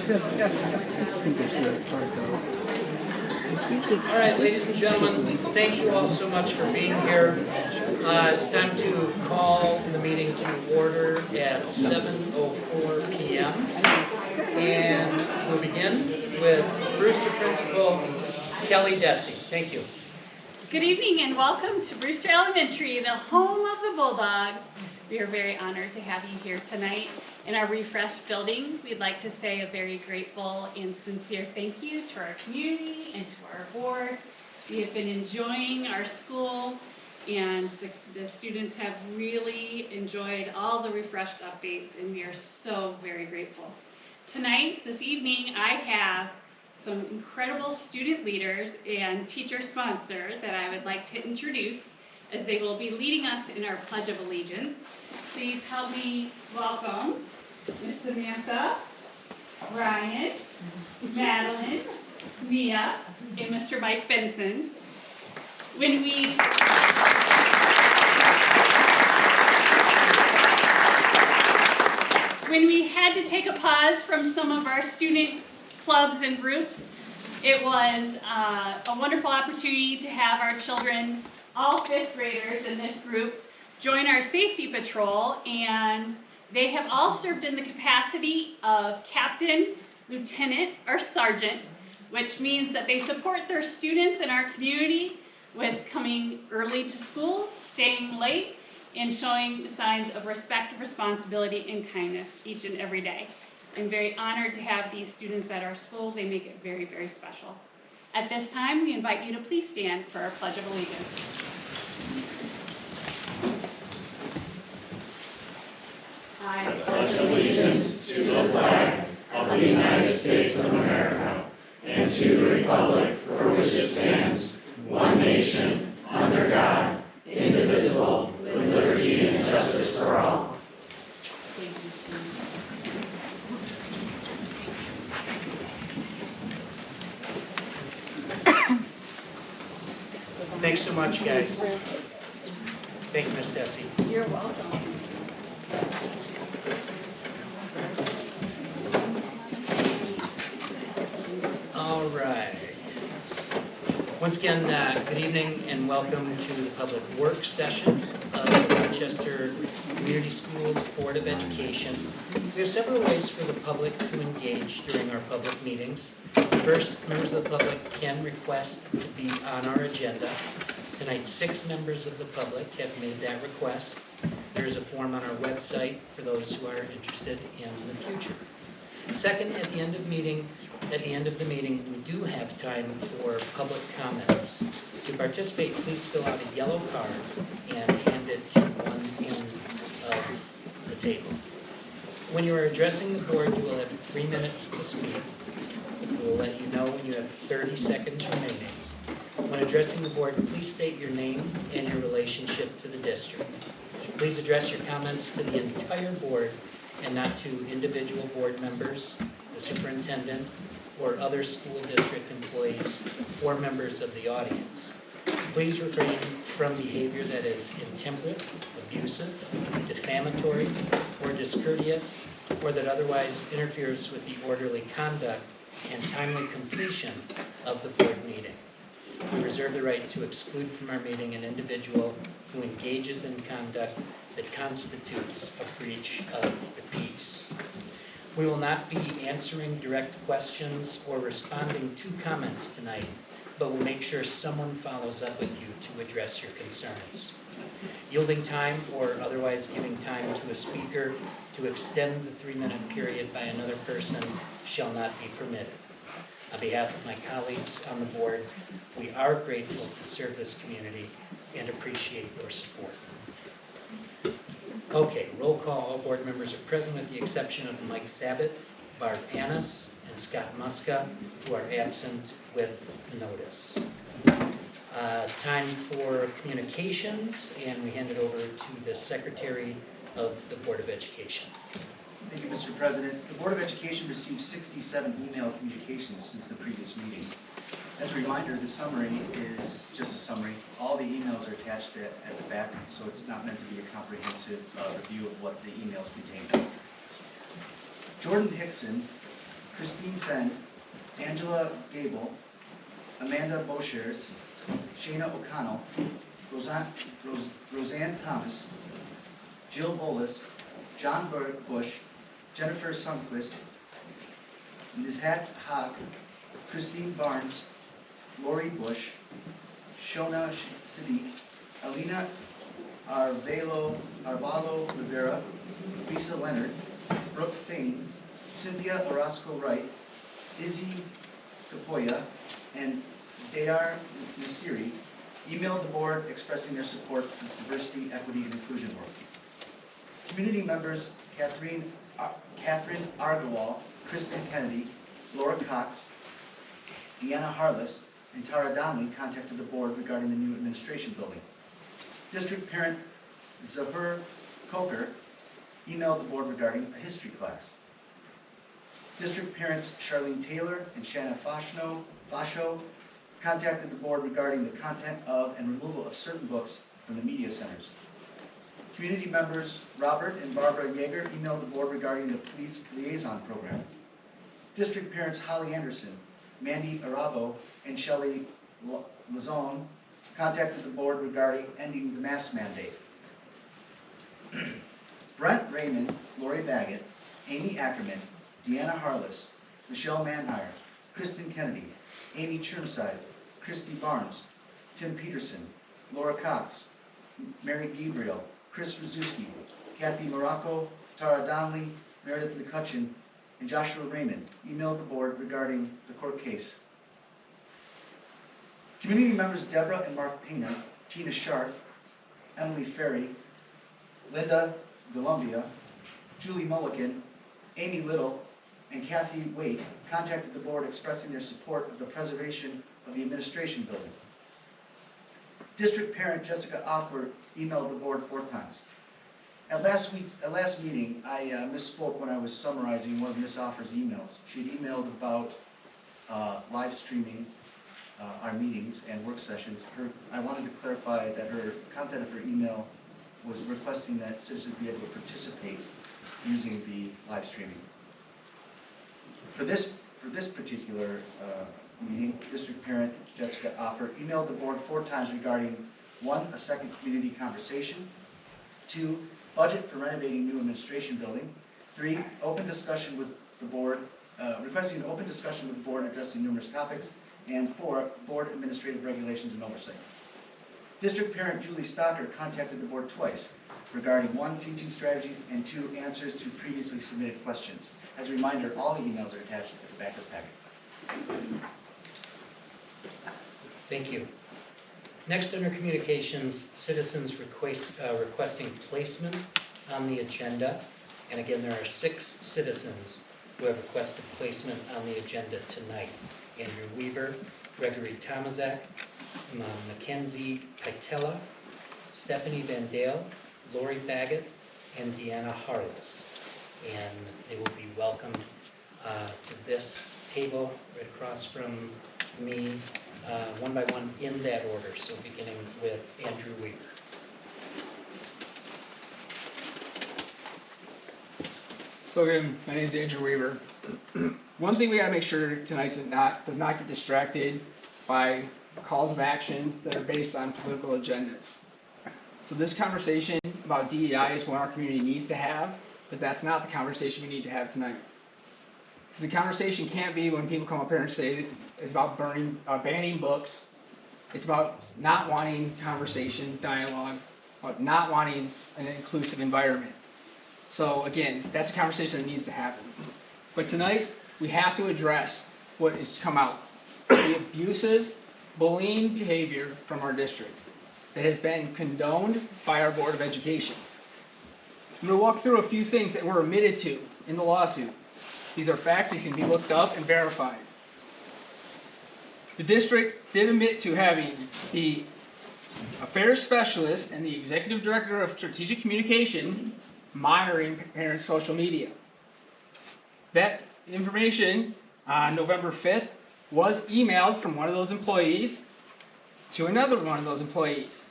All right, ladies and gentlemen, thank you all so much for being here. It's time to call the meeting to order at 7:04 p.m. And we'll begin with Brewster Principal Kelly Dessy. Thank you. Good evening and welcome to Brewster Elementary, the home of the Bulldogs. We are very honored to have you here tonight in our refreshed building. We'd like to say a very grateful and sincere thank you to our community and to our board. We have been enjoying our school, and the students have really enjoyed all the refreshed updates, and we are so very grateful. Tonight, this evening, I have some incredible student leaders and teacher sponsors that I would like to introduce as they will be leading us in our Pledge of Allegiance. Please help me welcome Miss Samantha, Ryan, Madeline, Mia, and Mr. Mike Benson. When we had to take a pause from some of our student clubs and groups, it was a wonderful opportunity to have our children, all fifth graders in this group, join our safety patrol, and they have all served in the capacity of captain, lieutenant, or sergeant, which means that they support their students in our community with coming early to school, staying late, and showing signs of respect, responsibility, and kindness each and every day. I'm very honored to have these students at our school. They make it very, very special. At this time, we invite you to please stand for our Pledge of Allegiance. I pledge allegiance to the flag of the United States of America and to the republic for which it stands, one nation, under God, indivisible, with liberty and justice for all. Thanks so much, guys. Thank you, Ms. Dessy. You're welcome. All right. Once again, good evening and welcome to the public work session of the Rochester Communities Schools Board of Education. We have several ways for the public to engage during our public meetings. First, members of the public can request to be on our agenda. Tonight, 6 members of the public have made that request. There is a form on our website for those who are interested in the future. Second, at the end of the meeting, we do have time for public comments. To participate, please fill out a yellow card and hand it to one end of the table. When you are addressing the board, you will have 3 minutes to speak. We will let you know when you have 30 seconds remaining. When addressing the board, please state your name and your relationship to the district. Please address your comments to the entire board and not to individual board members, the superintendent, or other school district employees or members of the audience. Please refrain from behavior that is intemperate, abusive, defamatory, or discourteous, or that otherwise interferes with the orderly conduct and timely completion of the board meeting. We reserve the right to exclude from our meeting an individual who engages in conduct that constitutes a breach of the peace. We will not be answering direct questions or responding to comments tonight, but we'll make sure someone follows up with you to address your concerns. Yielding time or otherwise giving time to a speaker to extend the 3-minute period by another person shall not be permitted. On behalf of my colleagues on the board, we are grateful to serve this community and appreciate your support. Okay, roll call. All board members are present with the exception of Mike Sabat, Barb Annis, and Scott Muska, who are absent with notice. Time for communications, and we hand it over to the Secretary of the Board of Education. Thank you, Mr. President. The Board of Education received 67 email communications since the previous meeting. As a reminder, the summary is just a summary. All the emails are attached at the back, so it's not meant to be a comprehensive review of what the emails contain. Jordan Hickson, Fenn, Angela Gable, Amanda Boshers, Shayna O'Connell, Roseanne Thomas, Jill Bolus, John Bush, Jennifer Sundquist, Nizhat Haq, Christine Barnes, Lori Bush, Shona Siddiq, Alina Arvalo Rivera, Lisa Leonard, Brooke Thane, Cynthia Orozco Wright, Izzy Kapoya, and Dayar Nasiri emailed the board expressing their support for diversity, equity, and inclusion work. Community members Catherine Argawal, Kristen Kennedy, Laura Cox, Deanna Harless, and Tara Donnelly contacted the board regarding the new administration building. District parent Zahur Coker emailed the board regarding a history class. District parents Charlene Taylor and Shanna Fasho contacted the board regarding the content of and removal of certain books from the media centers. Community members Robert and Barbara Yeager emailed the board regarding the police liaison program. District parents Holly Anderson, Mandy Arabo, and Shelley Lazone contacted the board regarding ending the mask mandate. Brent Raymond, Lori Baggett, Amy Ackerman, Deanna Harless, Michelle Manhire, Kristen Kennedy, Amy Chermside, Christy Barnes, Tim Peterson, Laura Cox, Mary Gabriel, Chris Rzuski, Kathy Morocco, Tara Donnelly, Meredith McCutcheon, and Joshua Raymond emailed the board regarding the court case. Community members Deborah and Mark Pena, Tina Sharp, Emily Ferry, Linda Columbia, Julie Mulligan, Amy Little, and Kathy Waite contacted the board expressing their support of the preservation of the administration building. District parent Jessica Offord emailed the board 4 times. At last meeting, I misspoke when I was summarizing one of Ms. Offer's emails. She had emailed about live streaming our meetings and work sessions. I wanted to clarify that her content of her email was requesting that citizens be able to participate using the live streaming. For this particular meeting, district parent Jessica Offer emailed the board 4 times regarding 1, a second community conversation, 2, budget for renovating new administration building, 3, open discussion with the board, requesting an open discussion with the board addressing numerous topics, and 4, board administrative regulations and oversight. District parent Julie Stocker contacted the board twice regarding 1, teaching strategies, and 2, answers to previously submitted questions. As a reminder, all the emails are attached at the back of the packet. Thank you. Next, under communications, citizens requesting placement on the agenda. And again, there are 6 citizens who have requested placement on the agenda tonight. Andrew Weaver, Gregory Tomaszak, Mackenzie Pitella, Stephanie Van Dale, Lori Baggett, and Deanna Harless. And they will be welcomed to this table right across from me, one by one in that order. So beginning with Andrew Weaver. So again, my name is Andrew Weaver. One thing we gotta make sure tonight does not get distracted by calls of actions that are based on political agendas. So this conversation about DEI is one our community needs to have, but that's not the conversation we need to have tonight. Because the conversation can't be when people come up here and say it's about banning books. It's about not wanting conversation, dialogue, about not wanting an inclusive environment. So again, that's a conversation that needs to happen. But tonight, we have to address what has come out. The abusive, bullying behavior from our district that has been condoned by our Board of Education. I'm going to walk through a few things that were admitted to in the lawsuit. These are facts that can be looked up and verified. The district did admit to having the affairs specialist and the executive director of strategic communication monitoring parents' social media. That information on November 5th was emailed from one of those employees to another one of those employees.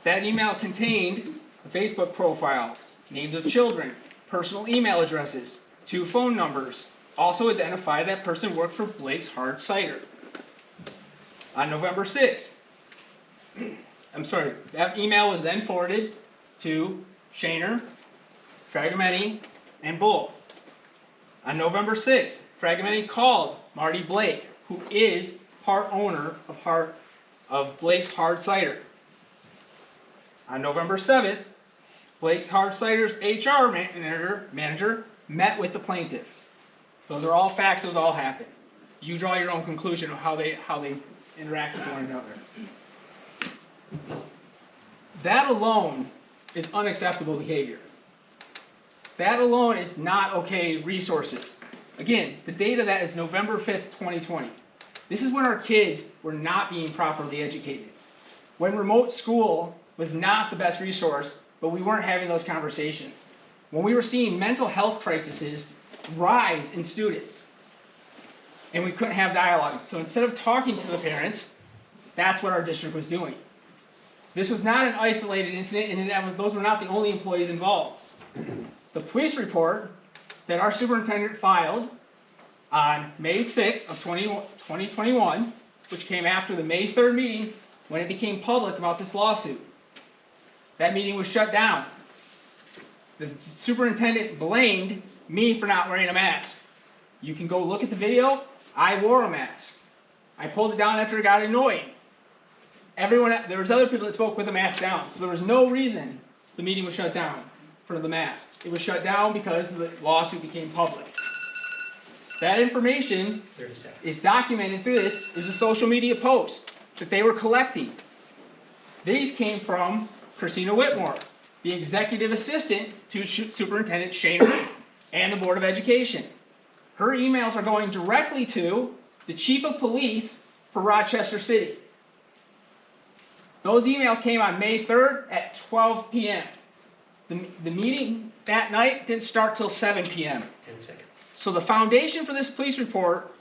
That email contained a Facebook profile, names of children, personal email addresses, 2 phone numbers, also identified that person worked for Blake's Hard Cider. On November 6th, that email was then forwarded to Shaner, Fragomeni, and Bull. On November 6th, Fragomeni called Marty Blake, who is part owner of Blake's Hard Cider. On November 7th, Blake's Hard Cider's HR manager met with the plaintiff. Those are all facts, those all happened. You draw your own conclusion of how they interact with one another. That alone is unacceptable behavior. That alone is not okay resources. Again, the data that is November 5th, 2020. This is when our kids were not being properly educated. When remote school was not the best resource, but we weren't having those conversations. When we were seeing mental health crises rise in students, and we couldn't have dialogue. So instead of talking to the parents, that's what our district was doing. This was not an isolated incident, and those were not the only employees involved. The police report that our superintendent filed on May 6th of 2021, which came after the May 3rd meeting when it became public about this lawsuit. That meeting was shut down. The superintendent blamed me for not wearing a mask. You can go look at the video. I wore a mask. I pulled it down after it got annoying. There was other people that spoke with the mask down, so there was no reason the meeting was shut down for the mask. It was shut down because the lawsuit became public. That information is documented through this is a social media post that they were collecting. These came from Christina Whitmore, the executive assistant to Superintendent Shaner and the Board of Education. Her emails are going directly to the Chief of Police for Rochester City. Those emails came on May 3rd at 12 p.m. The meeting that night didn't start till 7 p.m. 10 seconds. So the foundation for this police report,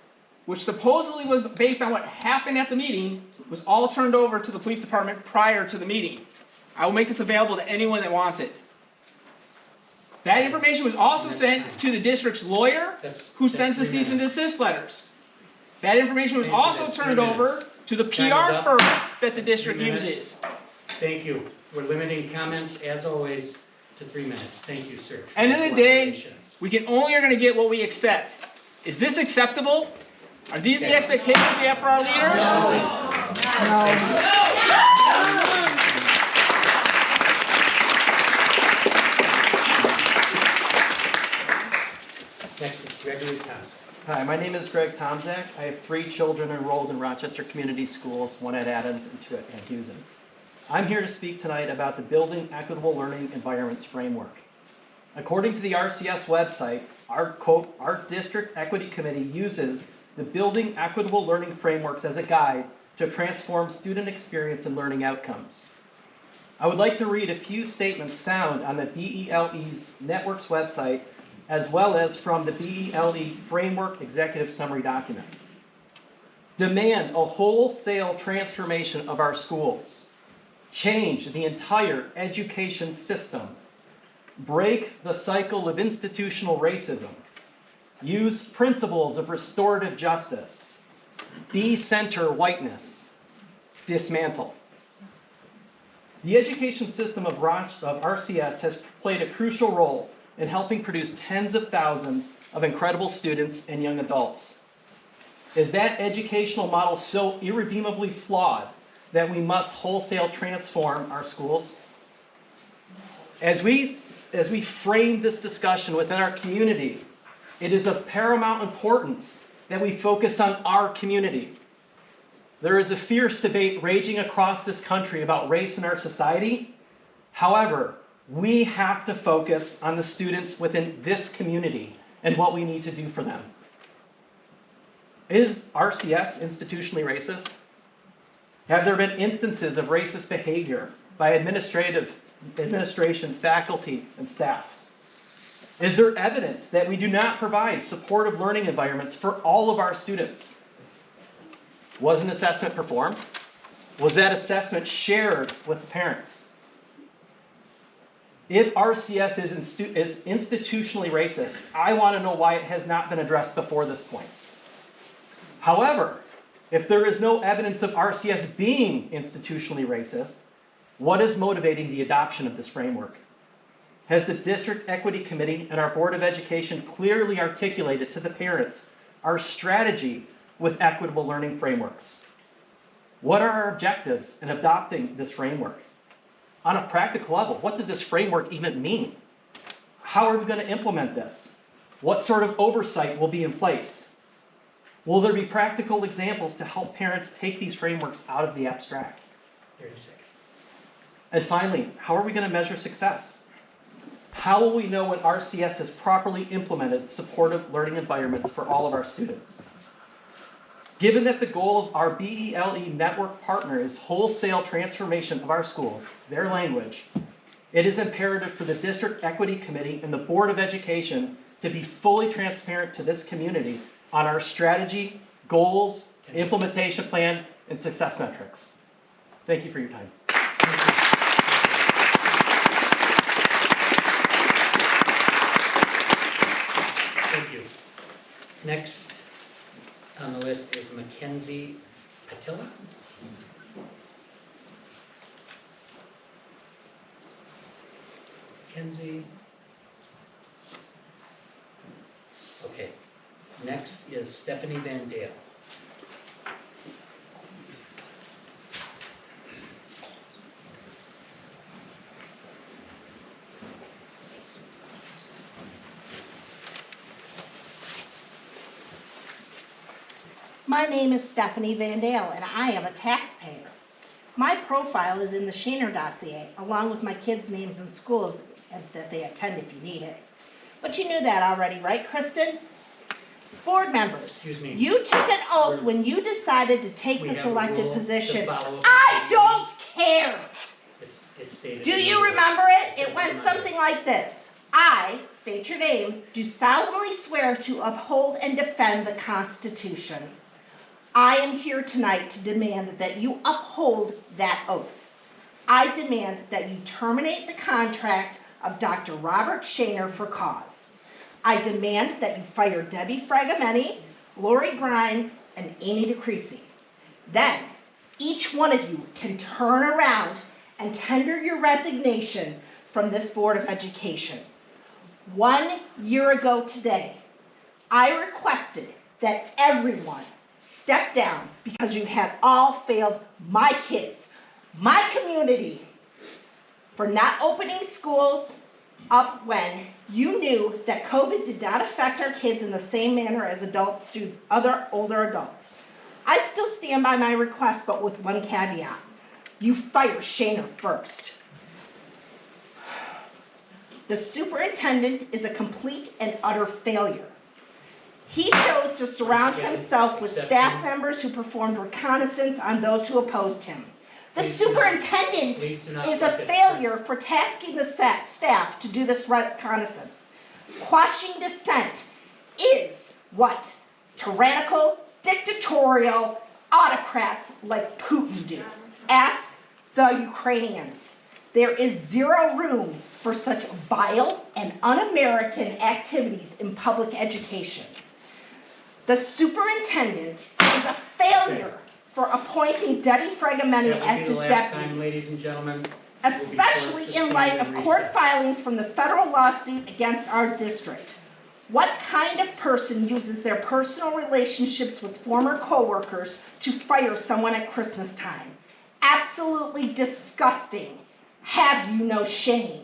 which supposedly was based on what happened at the meeting, was all turned over to the police department prior to the meeting. I will make this available to anyone that wants it. That information was also sent to the district's lawyer, who sends the cease and desist letters. That information was also turned over to the PR firm that the district uses. Thank you. We're limiting comments, as always, to 3 minutes. Thank you, sir. End of the day, we are going to get what we accept. Is this acceptable? Are these the expectations we have for our leaders? Next is Gregory Thompson. Hi, my name is Greg Tomzak. I have 3 children enrolled in Rochester Communities Schools, 1 at Adams and 2 at Van Heusen. I'm here to speak tonight about the Building Equitable Learning Environments Framework. According to the RCS website, our district equity committee uses the Building Equitable Learning Frameworks as a guide to transform student experience and learning outcomes. I would like to read a few statements found on the BELE's Networks website, as well as from the BELE Framework Executive Summary document. Demand a wholesale transformation of our schools. Change the entire education system. Break the cycle of institutional racism. Use principles of restorative justice. Decenter whiteness. Dismantle. The education system of RCS has played a crucial role in helping produce tens of thousands of incredible students and young adults. Is that educational model so irredeemably flawed that we must wholesale transform our schools? As we frame this discussion within our community, it is of paramount importance that we focus on our community. There is a fierce debate raging across this country about race in our society. However, we have to focus on the students within this community and what we need to do for them. Is RCS institutionally racist? Have there been instances of racist behavior by administration, faculty, and staff? Is there evidence that we do not provide supportive learning environments for all of our students? Was an assessment performed? Was that assessment shared with the parents? If RCS is institutionally racist, I want to know why it has not been addressed before this point. However, if there is no evidence of RCS being institutionally racist, what is motivating the adoption of this framework? Has the District Equity Committee and our Board of Education clearly articulated to the parents our strategy with equitable learning frameworks? What are our objectives in adopting this framework? On a practical level, what does this framework even mean? How are we going to implement this? What sort of oversight will be in place? Will there be practical examples to help parents take these frameworks out of the abstract? 30 seconds. And finally, how are we going to measure success? How will we know when RCS has properly implemented supportive learning environments for all of our students? Given that the goal of our BELE network partner is wholesale transformation of our schools, their language, it is imperative for the District Equity Committee and the Board of Education to be fully transparent to this community on our strategy, goals, implementation plan, and success metrics. Thank you for your time. Thank you. Next on the list is Mackenzie Patilla. Mackenzie. Okay. Next is Stephanie Van Dale. My name is Stephanie Van Dale, and I am a taxpayer. My profile is in the Shaner dossier, along with my kids' names and schools that they attend if you need it. But you knew that already, right, Kristen? Board members, Excuse me. you took an oath when you decided to take We the have a selected rule to position. follow. I don't care. It's stated. Do in the you rules. remember it? Yes, It went remember. something like this. I, state your name, do solemnly swear to uphold and defend the Constitution. I am here tonight to demand that you uphold that oath. I demand that you terminate the contract of Dr. Robert Shaner for cause. I demand that you fire Debbie Fragomeni, Lori Grime, and Amy DeCreasy. Then, each one of you can turn around and tender your resignation from this Board of Education. 1 year ago today, I requested that everyone step down because you had all failed my kids, my community, for not opening schools up when you knew that COVID did not affect our kids in the same manner as other older adults. I still stand by my request, but with one caveat. You fire Shaner first. The superintendent is a complete and utter failure. He chose to surround himself with staff members who performed reconnaissance on those who opposed him. The superintendent is a failure for tasking the staff to do this reconnaissance. Quashing dissent is what tyrannical, dictatorial autocrats like Putin do. Ask the Ukrainians. There is zero room for such vile and un-American activities in public education. The superintendent is a failure for appointing Debbie Fragomeni as his That will be the last deputy, time, ladies and gentlemen. especially in light of court filings from the federal lawsuit against our district. What kind of person uses their personal relationships with former coworkers to fire someone at Christmas time? Absolutely disgusting. Have you no shame?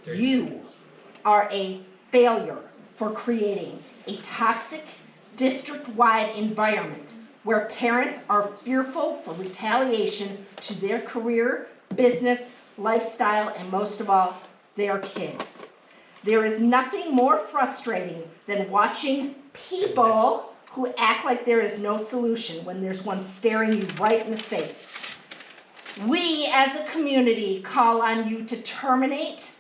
You are a failure for creating a toxic district-wide environment where parents are fearful for retaliation to their career, business, lifestyle, and most of all, their kids. There is nothing more frustrating than watching people who act like there is no solution when there's one staring you right in the face. We as a community call on you to terminate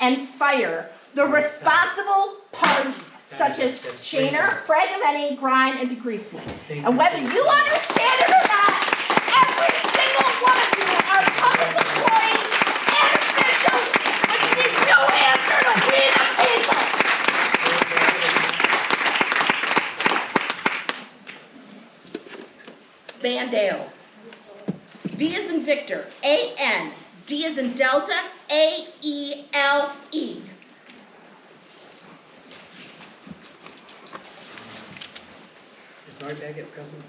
and fire the responsible parties such as That's Shaner, great. Fragmenti, Grind, and DeGreasy. Thank And you. whether you understand it or not, every single one of you are public employees and officials which needs no answer to we the people. Vandale. V as in Victor, A-N. D as in Delta, A-E-L-E. Is Lori Baggett present?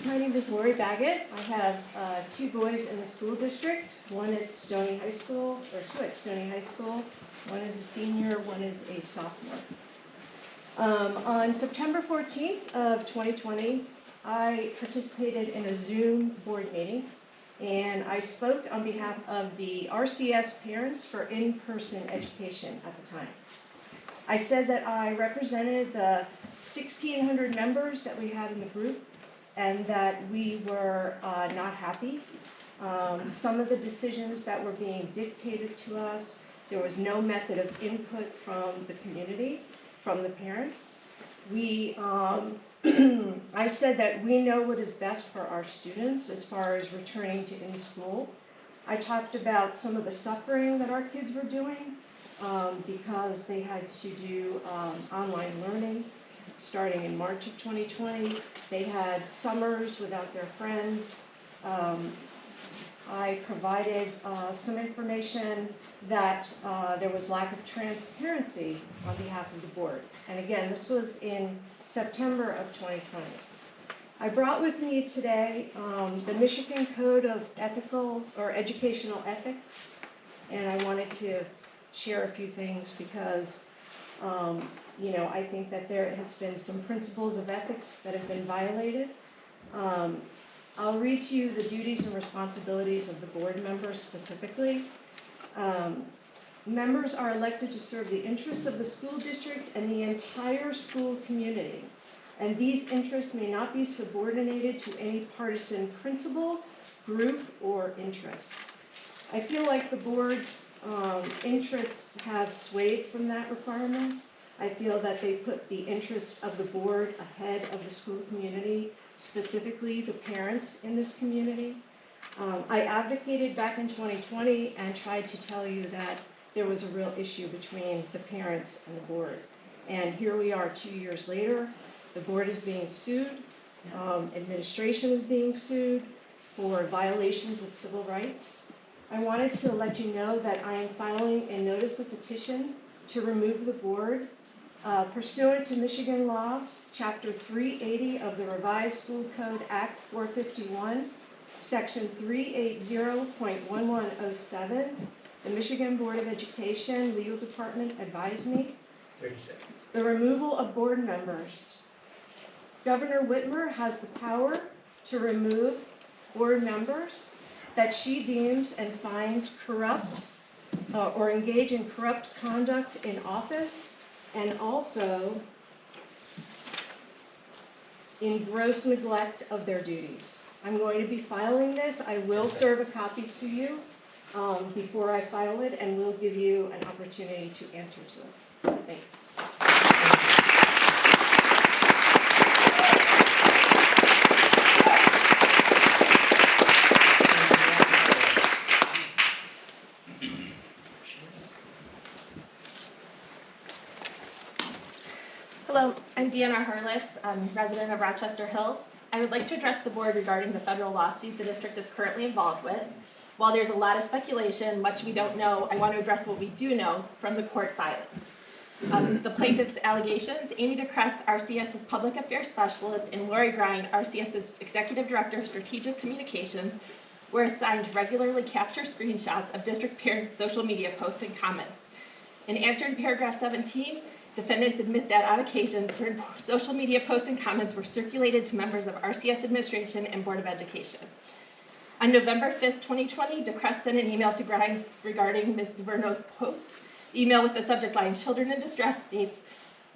My name is Lori Baggett. I have two boys in the school district. One at Stony High School, or two at Stony High School. One is a senior, one is a sophomore. On September 14th of 2020, I participated in a Zoom board meeting, and I spoke on behalf of the RCS Parents for In-Person Education at the time. I said that I represented the 1,600 members that we had in the group, and that we were not happy. Some of the decisions that were being dictated to us, there was no method of input from the community, from the parents. I said that we know what is best for our students as far as returning to in-school. I talked about some of the suffering that our kids were doing because they had to do online learning. Starting in March of 2020, they had summers without their friends. I provided some information that there was lack of transparency on behalf of the board. And again, this was in September of 2020. I brought with me today the Michigan Code of Ethical or Educational Ethics, and I wanted to share a few things because I think that there has been some principles of ethics that have been violated. I'll read to you the duties and responsibilities of the board members specifically. Members are elected to serve the interests of the school district and the entire school community, and these interests may not be subordinated to any partisan principle, group, or interests. I feel like the board's interests have swayed from that requirement. I feel that they put the interests of the board ahead of the school community, specifically the parents in this community. I advocated back in 2020 and tried to tell you that there was a real issue between the parents and the board. And here we are 2 years later. The board is being sued. Administration is being sued for violations of civil rights. I wanted to let you know that I am filing a notice of petition to remove the board pursuant to Michigan laws, Chapter 380 of the Revised School Code Act 451, Section 380.1107. The Michigan Board of Education Legal Department advised me. 30 seconds. The removal of board members. Governor Whitmer has the power to remove board members that she deems and finds corrupt or engage in corrupt conduct in office, and also in gross neglect of their duties. I'm going to be filing this. I will serve a copy to you before I file it, and we'll give you an opportunity to answer to it. Thanks. Hello, I'm Deanna Harless. I'm resident of Rochester Hills. I would like to address the board regarding the federal lawsuit the district is currently involved with. While there's a lot of speculation, much we don't know, I want to address what we do know from the court filings. The plaintiff's allegations: Amy DeCrest, RCS's public affairs specialist, and Lori Grind, RCS's executive director of strategic communications, were assigned to regularly capture screenshots of district parents' social media posts and comments. In answer to paragraph 17, defendants admit that on occasion, certain social media posts and comments were circulated to members of RCS administration and Board of Education. On November 5th, 2020, DeCrest sent an email to Grimes regarding Ms. DeVerno's post. Email with the subject line, "Children in distress," states,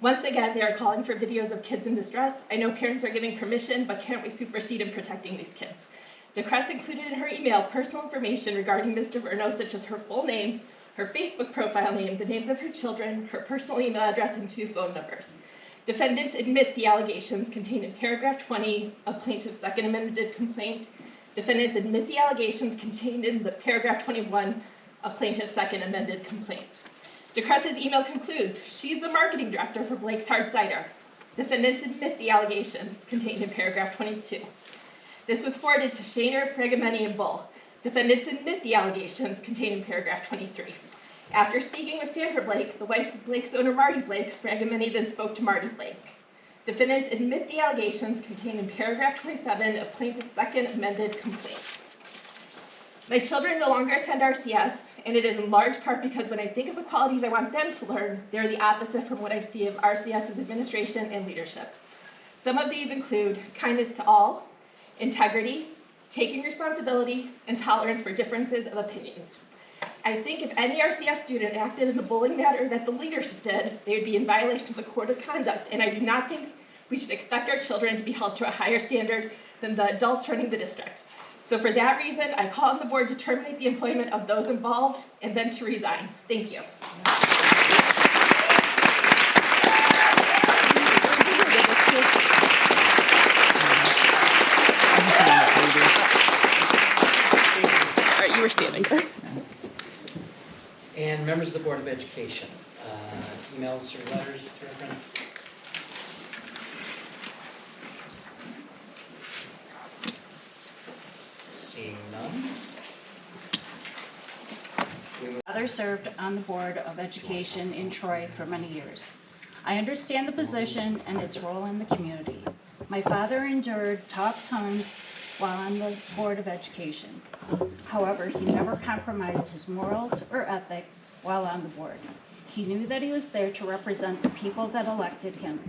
"Once again, they are calling for videos of kids in distress. I know parents are giving permission, but can't we supersede in protecting these kids?" DeCrest included in her email personal information regarding Ms. DeVerno, such as her full name, her Facebook profile name, the names of her children, her personal email address, and 2 phone numbers. Defendants admit the allegations contained in paragraph 20 of plaintiff's second amended complaint. Defendants admit the allegations contained in the paragraph 21 of plaintiff's second amended complaint. DeCrest's email concludes, she's the marketing director for Blake's Hard Cider. Defendants admit the allegations contained in paragraph 22. This was forwarded to Shaner, Fragamenti, and Bull. Defendants admit the allegations contained in paragraph 23. After speaking with Sandra Blake, the wife of Blake's owner Marty Blake, Fragamenti then spoke to Marty Blake. Defendants admit the allegations contained in paragraph 27 of plaintiff's second amended complaint. My children no longer attend RCS, and it is in large part because when I think of the qualities I want them to learn, they're the opposite from what I see of RCS's administration and leadership. Some of these include kindness to all, integrity, taking responsibility, and tolerance for differences of opinions. I think if any RCS student acted in the bullying manner that the leadership did, they would be in violation of the code of conduct, and I do not think we should expect our children to be held to a higher standard than the adults running the district. So for that reason, I call on the board to terminate the employment of those involved and then to resign. Thank you. All right, you were standing there. And members of the Board of Education, emails or letters to reference? Seeing none. Father served on the Board of Education in Troy for many years. I understand the position and its role in the community. My father endured tough times while on the Board of Education. However, he never compromised his morals or ethics while on the board. He knew that he was there to represent the people that elected him.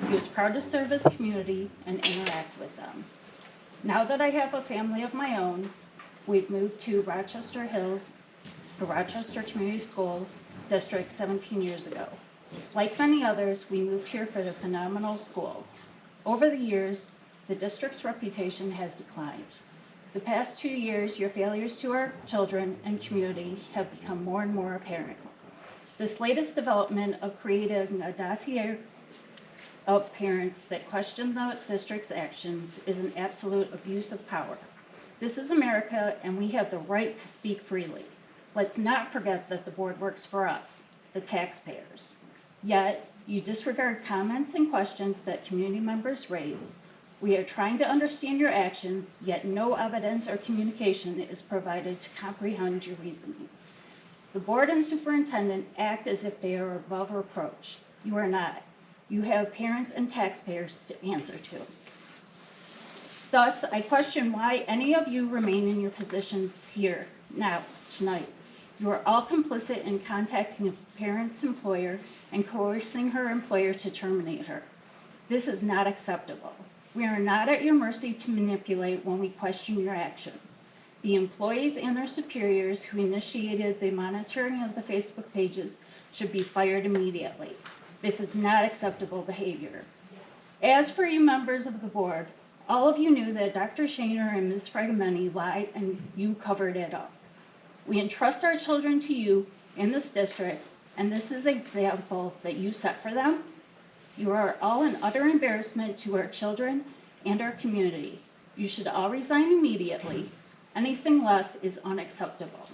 He was proud to serve his community and interact with them. Now that I have a family of my own, we've moved to Rochester Hills, the Rochester Community Schools District 17 years ago. Like many others, we moved here for the phenomenal schools. Over the years, the district's reputation has declined. The past 2 years, your failures to our children and community have become more and more apparent. This latest development of creating a dossier of parents that question the district's actions is an absolute abuse of power. This is America, and we have the right to speak freely. Let's not forget that the board works for us, the taxpayers. Yet, you disregard comments and questions that community members raise. We are trying to understand your actions, yet no evidence or communication is provided to comprehend your reasoning. The board and superintendent act as if they are above reproach. You are not. You have parents and taxpayers to answer to. Thus, I question why any of you remain in your positions here now, tonight. You are all complicit in contacting a parent's employer and coercing her employer to terminate her. This is not acceptable. We are not at your mercy to manipulate when we question your actions. The employees and their superiors who initiated the monitoring of the Facebook pages should be fired immediately. This is not acceptable behavior. As for you members of the board, all of you knew that Dr. Shaner and Ms. Fragamenti lied and you covered it up. We entrust our children to you in this district, and this is an example that you set for them. You are all an utter embarrassment to our children and our community. You should all resign immediately. Anything less is unacceptable.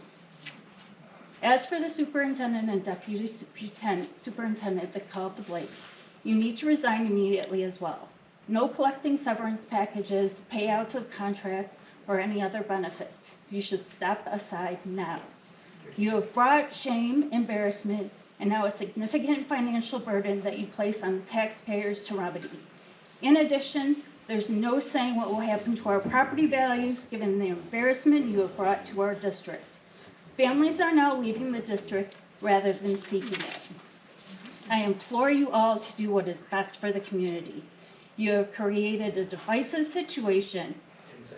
As for the superintendent and deputy superintendent that called the Blakes, you need to resign immediately as well. No collecting severance packages, payouts of contracts, or any other benefits. You should step aside now. You have brought shame, embarrassment, and now a significant financial burden that you place on the taxpayers to remedy. In addition, there's no saying what will happen to our property values given the embarrassment you have brought to our district. Families are now leaving the district rather than seeking it. I implore you all to do what is best for the community. You have created a divisive situation.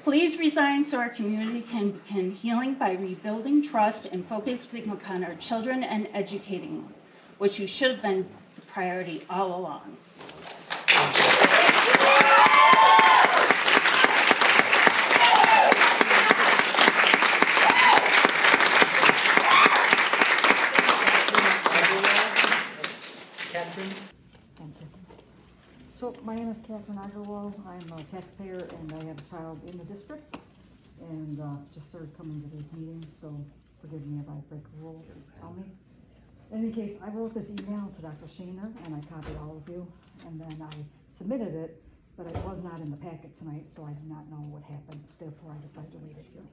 Please resign so our community can begin healing by rebuilding trust and focusing upon our children and educating them, which you should have been the priority all along. So my name is Catherine Agarwal. I'm a taxpayer and I have a child in the district and just started coming to these meetings, so forgive me if I break a rule, please tell me. In any case, I wrote this email to Dr. Shaner and I copied all of you, and then I submitted it, but it was not in the packet tonight, so I do not know what happened. Therefore, I decided to read it here.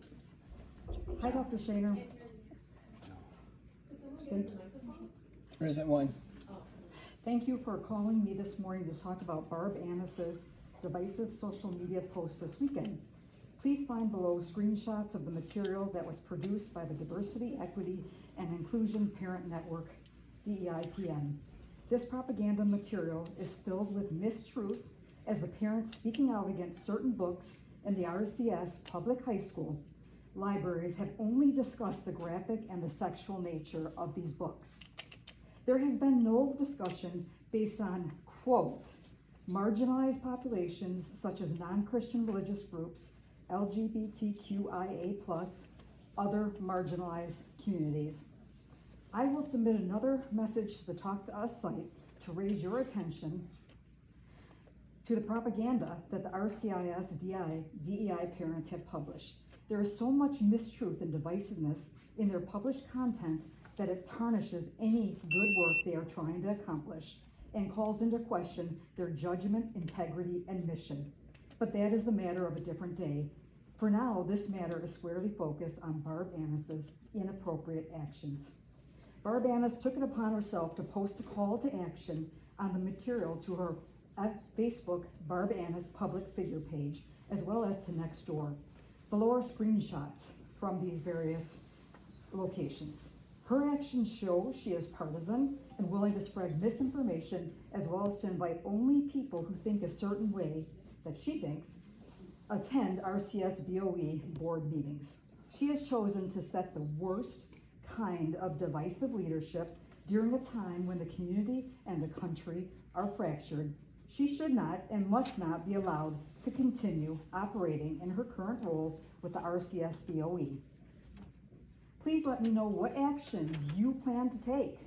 Hi, Dr. Shaner. Thank you. There isn't one. Thank you for calling me this morning to talk about Barb Annis's divisive social media post this weekend. Please find below screenshots of the material that was produced by the Diversity, Equity, and Inclusion Parent Network, DEIPN. This propaganda material is filled with mistruths as the parents speaking out against certain books in the RCS public high school libraries have only discussed the graphic and the sexual nature of these books. There has been no discussion based on, quote, marginalized populations such as non-Christian religious groups, LGBTQIA+, other marginalized communities. I will submit another message to the Talk to Us site to raise your attention to the propaganda that the RCIS DEI parents have published. There is so much mistruth and divisiveness in their published content that it tarnishes any good work they are trying to accomplish and calls into question their judgment, integrity, and mission. But that is the matter of a different day. For now, this matter is squarely focused on Barb Annis's inappropriate actions. Barb Annis took it upon herself to post a call to action on the material to her Facebook Barb Annis public figure page, as well as to Nextdoor. Below are screenshots from these various locations. Her actions show she is partisan and willing to spread misinformation, as well as to invite only people who think a certain way that she thinks attend RCS BOE board meetings. She has chosen to set the worst kind of divisive leadership during a time when the community and the country are fractured. She should not and must not be allowed to continue operating in her current role with the RCS BOE. Please let me know what actions you plan to take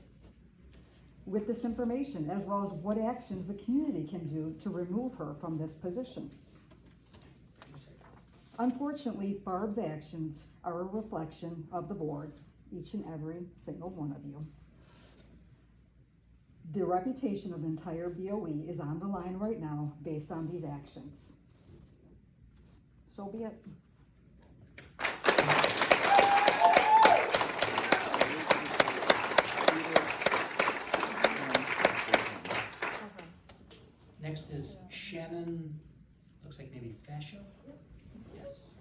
with this information, as well as what actions the community can do to remove her from this position. Unfortunately, Barb's actions are a reflection of the board, each and every single one of you. The reputation of the entire BOE is on the line right now based on these actions. So be it. Next is Shannon, looks like maybe Fascio? Yes.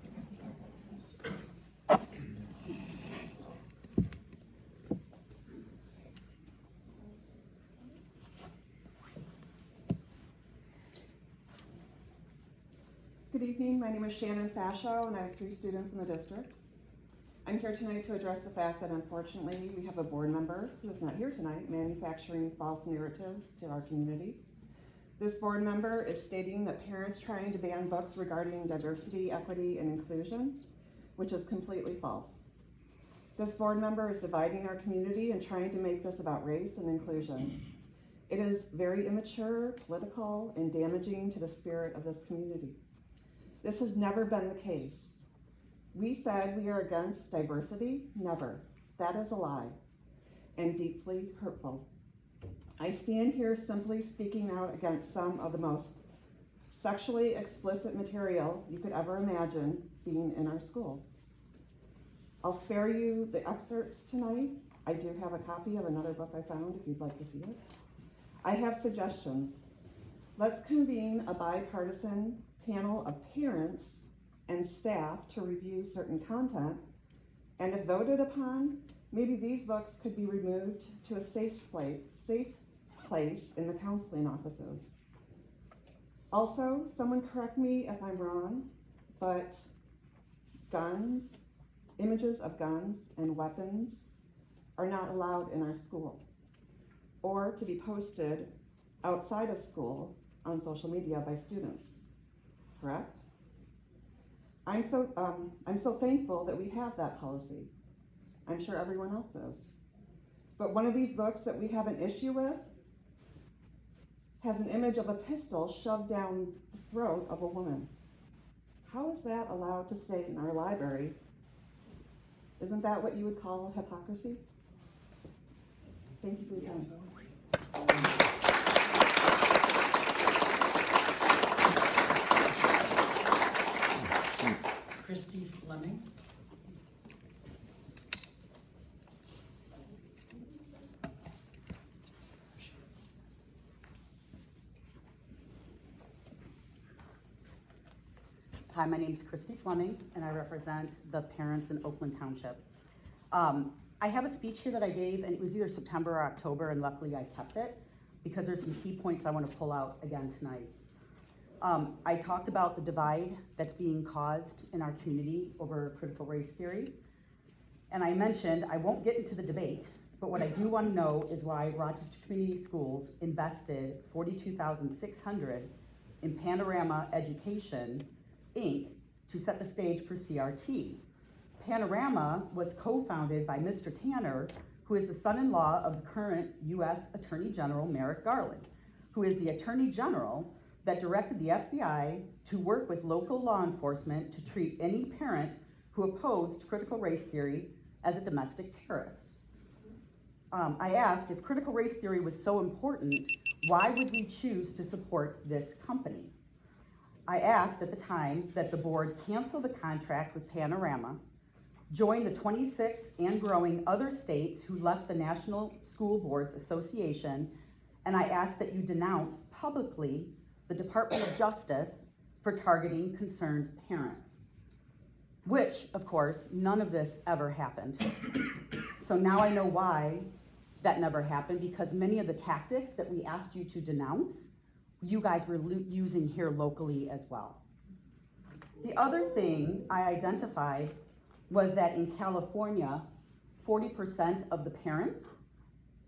Good evening, my name is Shannon Fascio and I have 3 students in the district. I'm here tonight to address the fact that unfortunately we have a board member who is not here tonight manufacturing false narratives to our community. This board member is stating that parents trying to ban books regarding diversity, equity, and inclusion, which is completely false. This board member is dividing our community and trying to make this about race and inclusion. It is very immature, political, and damaging to the spirit of this community. This has never been the case. We said we are against diversity? Never. That is a lie and deeply hurtful. I stand here simply speaking out against some of the most sexually explicit material you could ever imagine being in our schools. I'll spare you the excerpts tonight. I do have a copy of another book I found if you'd like to see it. I have suggestions. Let's convene a bipartisan panel of parents and staff to review certain content, and if voted upon, maybe these books could be removed to a safe place in the counseling offices. Also, someone correct me if I'm wrong, but guns, images of guns and weapons are not allowed in our school or to be posted outside of school on social media by students, correct? I'm so thankful that we have that policy. I'm sure everyone else is. But one of these books that we have an issue with has an image of a pistol shoved down the throat of a woman. How is that allowed to stay in our library? Isn't that what you would call hypocrisy? Thank you for your time. Christy Fleming. Hi, my name is Christy Fleming, and I represent the parents in Oakland Township. I have a speech here that I gave, and it was either September or October, and luckily I kept it because there's some key points I want to pull out again tonight. I talked about the divide that's being caused in our community over critical race theory, and I mentioned, I won't get into the debate, but what I do want to know is why Rochester Community Schools invested $42,600 in Panorama Education Inc. to set the stage for CRT. Panorama was co-founded by Mr. Tanner, who is the son-in-law of the current U.S. Attorney General Merrick Garland, who is the Attorney General that directed the FBI to work with local law enforcement to treat any parent who opposed critical race theory as a domestic terrorist. I asked, if critical race theory was so important, why would we choose to support this company? I asked at the time that the board cancel the contract with Panorama, join the 26 and growing other states who left the National School Boards Association, and I asked that you denounce publicly the Department of Justice for targeting concerned parents, which, of course, none of this ever happened. So now I know why that never happened, because many of the tactics that we asked you to denounce, you guys were using here locally as well. The other thing I identified was that in California, 40% of the parents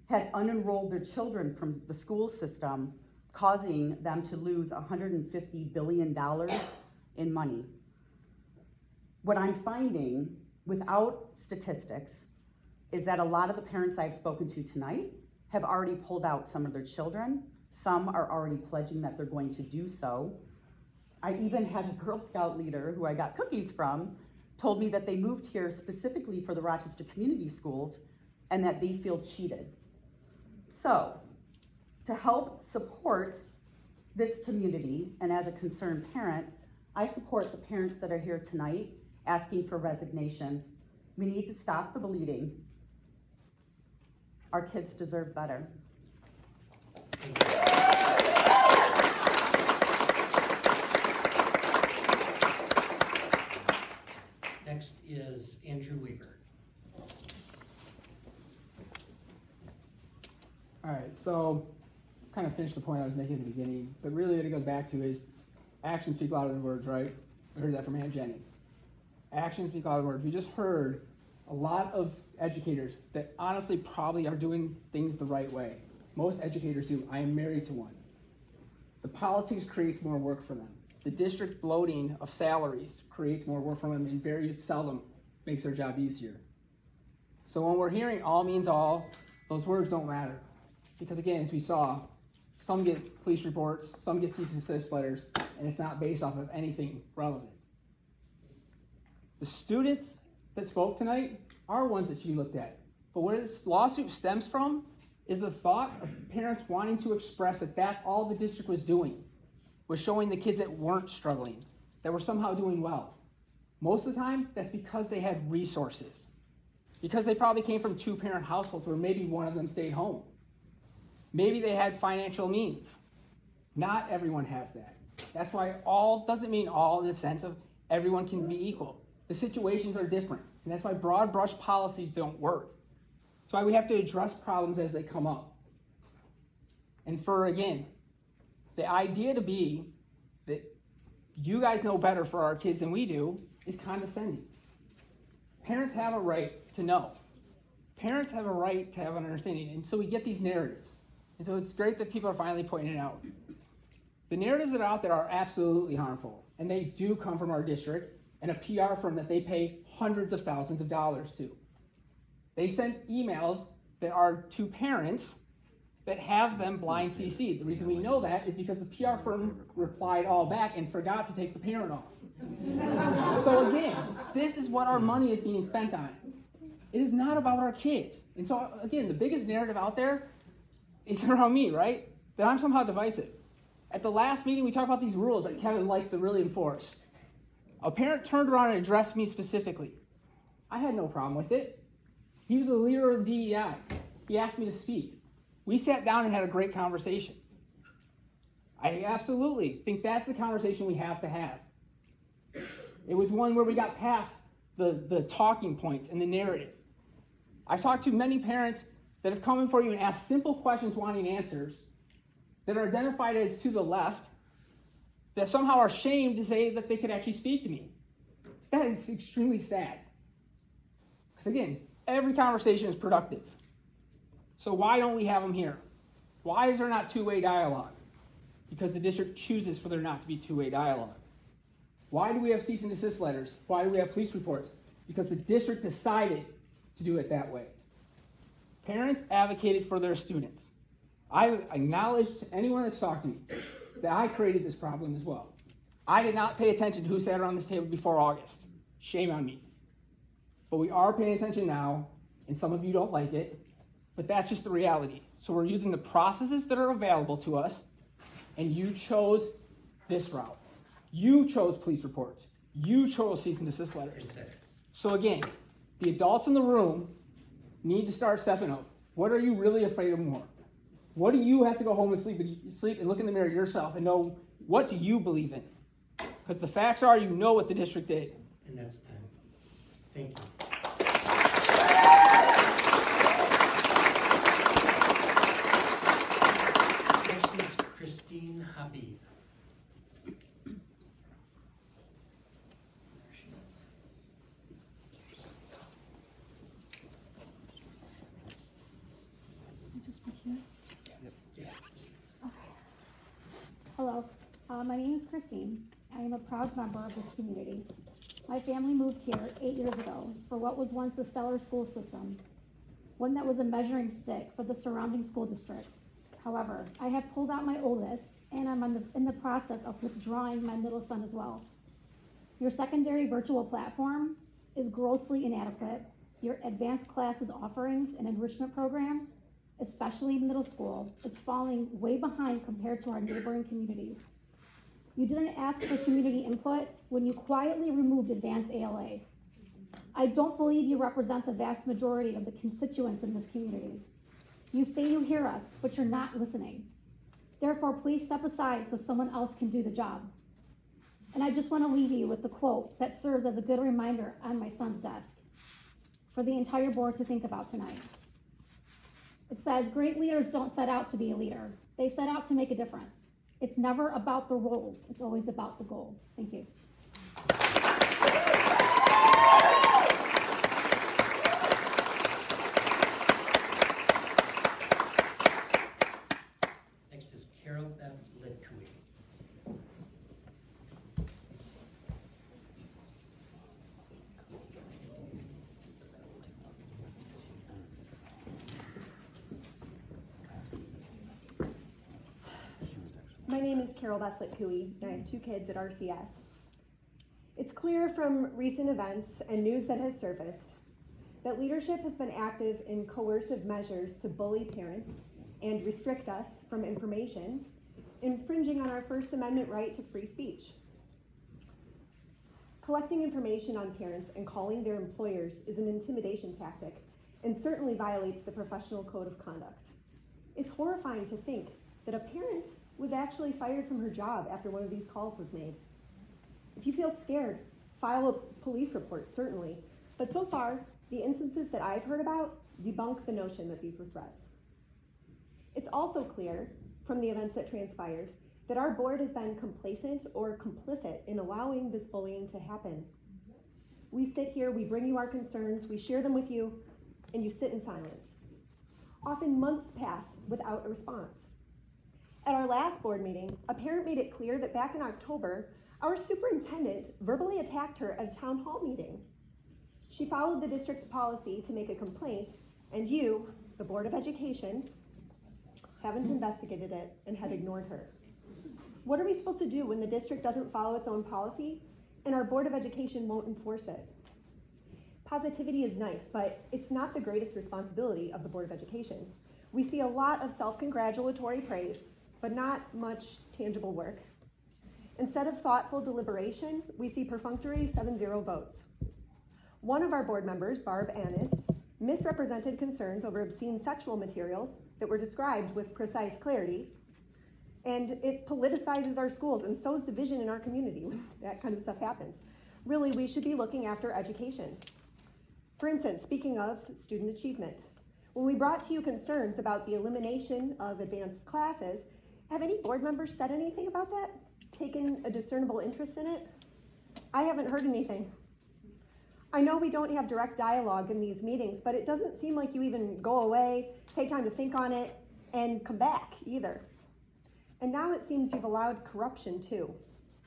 had unenrolled their children from the school system, causing them to lose $150 billion in money. What I'm finding, without statistics, is that a lot of the parents I've spoken to tonight have already pulled out some of their children. Some are already pledging that they're going to do so. I even had a Girl Scout leader who I got cookies from told me that they moved here specifically for the Rochester Community Schools and that they feel cheated. So, to help support this community and as a concerned parent, I support the parents that are here tonight asking for resignations. We need to stop the bleeding. Our kids deserve better. Next is Andrew Weaver. All right, so kind of finished the point I was making at the beginning, but really what it goes back to is actions speak louder than words, right? I heard that from Aunt Jenny. Actions speak louder than words. We just heard a lot of educators that honestly probably are doing things the right way. Most educators do. I am married to one. The politics creates more work for them. The district bloating of salaries creates more work for them and very seldom makes their job easier. So when we're hearing all means all, those words don't matter. Because again, as we saw, some get police reports, some get cease and desist letters, and it's not based off of anything relevant. The students that spoke tonight are ones that you looked at. But where this lawsuit stems from is the thought of parents wanting to express that that's all the district was doing, was showing the kids that weren't struggling, that were somehow doing well. Most of the time, that's because they had resources. Because they probably came from two-parent households where maybe one of them stayed home. Maybe they had financial means. Not everyone has that. That's why all doesn't mean all in the sense of everyone can be equal. The situations are different. And that's why broad brush policies don't work. That's why we have to address problems as they come up. And for, again, the idea to be that you guys know better for our kids than we do is condescending. Parents have a right to know. Parents have a right to have an understanding. And so we get these narratives. And so it's great that people are finally pointing it out. The narratives that are out there are absolutely harmful. And they do come from our district and a PR firm that they pay hundreds of thousands of dollars to. They sent emails that are to parents that have them blind CC'd. The reason we know that is because the PR firm replied all back and forgot to take the parent off. So again, this is what our money is being spent on. It is not about our kids. And so again, the biggest narrative out there is around me, right? That I'm somehow divisive. At the last meeting, we talked about these rules that Kevin likes to really enforce. A parent turned around and addressed me specifically. I had no problem with it. He was the leader of the DEI. He asked me to speak. We sat down and had a great conversation. I absolutely think that's the conversation we have to have. It was one where we got past the talking points and the narrative. I've talked to many parents that have come in for you and asked simple questions wanting answers that are identified as to the left that somehow are ashamed to say that they could actually speak to me. That is extremely sad. Because again, every conversation is productive. So why don't we have them here? Why is there not two-way dialogue? Because the district chooses for there not to be two-way dialogue. Why do we have cease and desist letters? Why do we have police reports? Because the district decided to do it that way. Parents advocated for their students. I acknowledge to anyone that's talked to me that I created this problem as well. I did not pay attention to who sat around this table before August. Shame on me. But we are paying attention now, and some of you don't like it, but that's just the reality. So we're using the processes that are available to us, and you chose this route. You chose police reports. You chose cease and desist letters. So again, the adults in the room need to start stepping up. What are you really afraid of more? What do you have to go home and sleep and look in the mirror yourself and know, what do you believe in? Because the facts are, you know what the district did. And that's time. Thank you. Next is Christine Habib. Hello, my name is Christine. I am a proud member of this community. My family moved here 8 years ago for what was once a stellar school system, one that was a measuring stick for the surrounding school districts. However, I have pulled out my oldest, and I'm in the process of withdrawing my middle son as well. Your secondary virtual platform is grossly inadequate. Your advanced classes offerings and enrichment programs, especially middle school, is falling way behind compared to our neighboring communities. You didn't ask for community input when you quietly removed advanced ALA. I don't believe you represent the vast majority of the constituents in this community. You say you hear us, but you're not listening. Therefore, please step aside so someone else can do the job. And I just want to leave you with the quote that serves as a good reminder on my son's desk for the entire board to think about tonight. It says, great leaders don't set out to be a leader. They set out to make a difference. It's never about the role. It's always about the goal. Thank you. Next is Carol Bev Lidkui. My name is Carol Beth Litcooey, and I have 2 kids at RCS. It's clear from recent events and news that has surfaced that leadership has been active in coercive measures to bully parents and restrict us from information, infringing on our First Amendment right to free speech. Collecting information on parents and calling their employers is an intimidation tactic and certainly violates the professional code of conduct. It's horrifying to think that a parent was actually fired from her job after one of these calls was made. If you feel scared, file a police report, certainly. But so far, the instances that I've heard about debunk the notion that these were threats. It's also clear from the events that transpired that our board has been complacent or complicit in allowing this bullying to happen. We sit here, we bring you our concerns, we share them with you, and you sit in silence. Often months pass without a response. At our last board meeting, a parent made it clear that back in October, our superintendent verbally attacked her at a town hall meeting. She followed the district's policy to make a complaint, and you, the Board of Education, haven't investigated it, and have ignored her. What are we supposed to do when the district doesn't follow its own policy and our Board of Education won't enforce it? Positivity is nice, but it's not the greatest responsibility of the Board of Education. We see a lot of self-congratulatory praise, but not much tangible work. Instead of thoughtful deliberation, we see perfunctory 7-0 votes. One of our board members, Barb Annis, misrepresented concerns over obscene sexual materials that were described with precise clarity, and it politicizes our schools and sows division in our community when that kind of stuff happens. Really, we should be looking after education. For instance, speaking of student achievement, when we brought to you concerns about the elimination of advanced classes, have any board members said anything about that? Taken a discernible interest in it? I haven't heard anything. I know we don't have direct dialogue in these meetings, but it doesn't seem like you even go away, take time to think on it, and come back either. And now it seems you've allowed corruption too,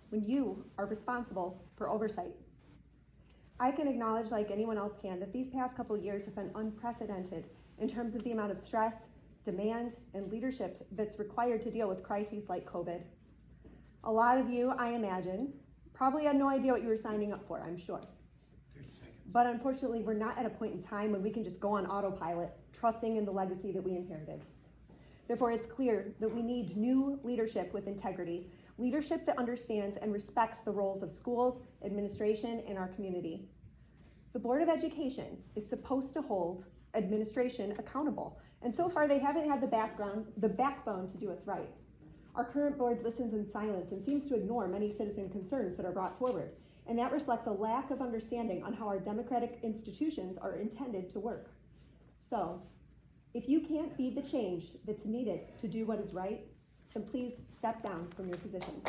when you are responsible for oversight. I can acknowledge, like anyone else can, that these past couple of years have been unprecedented in terms of the amount of stress, demand, and leadership that's required to deal with crises like COVID. A lot of you, I imagine, probably had no idea what you were signing up for, I'm sure. 30 seconds. But unfortunately, we're not at a point in time when we can just go on autopilot, trusting in the legacy that we inherited. Therefore, it's clear that we need new leadership with integrity, leadership that understands and respects the roles of schools, administration, and our community. The Board of Education is supposed to hold administration accountable, and so far they haven't had the backbone to do what's right. Our current board listens in silence and seems to ignore many citizen concerns that are brought forward, and that reflects a lack of understanding on how our democratic institutions are intended to work. So, if you can't be the change that's needed to do what is right, then please step down from your position.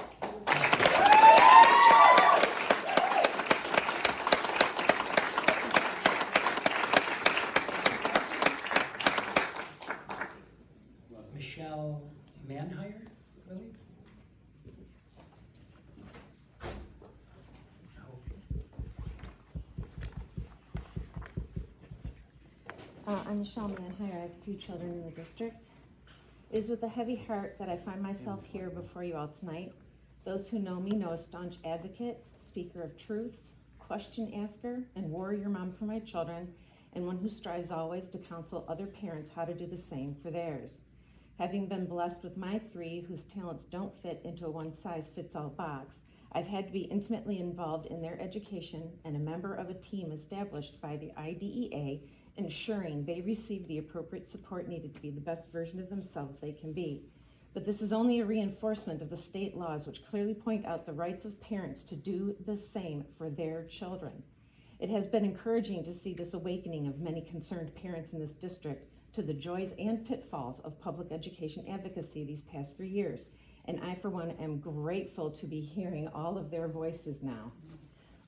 Michelle Manhire, really? I'm Michelle Manhire. I have 3 children in the district. It is with a heavy heart that I find myself here before you all tonight. Those who know me know a staunch advocate, speaker of truths, question asker, and warrior mom for my children, and one who strives always to counsel other parents how to do the same for theirs. Having been blessed with my 3 whose talents don't fit into a one-size-fits-all box, I've had to be intimately involved in their education and a member of a team established by the IDEA, ensuring they receive the appropriate support needed to be the best version of themselves they can be. But this is only a reinforcement of the state laws which clearly point out the rights of parents to do the same for their children. It has been encouraging to see this awakening of many concerned parents in this district to the joys and pitfalls of public education advocacy these past 3 years. And I, for one, am grateful to be hearing all of their voices now.